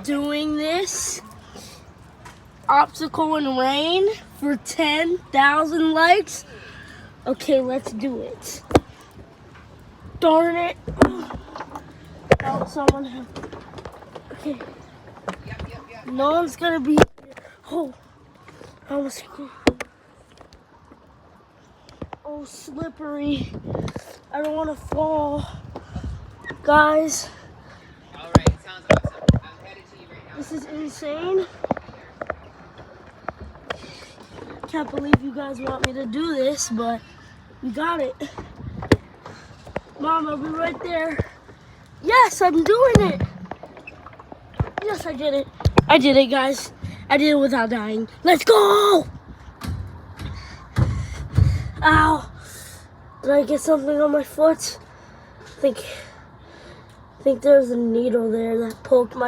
doing this obstacle in rain for 10,000 likes. Okay, let's do it. Darn it. Oh, someone help. Okay. No one's gonna be. Oh, I almost. Oh, slippery. I don't want to fall. Guys. All right, sounds awesome. I'm headed to you right now. This is insane. Can't believe you guys want me to do this, but we got it. Mom, I'll be right there. Yes, I'm doing it. Yes, I did it. I did it, guys. I did it without dying. Let's go! Ow. Did I get something on my foot? I think there's a needle there that poked my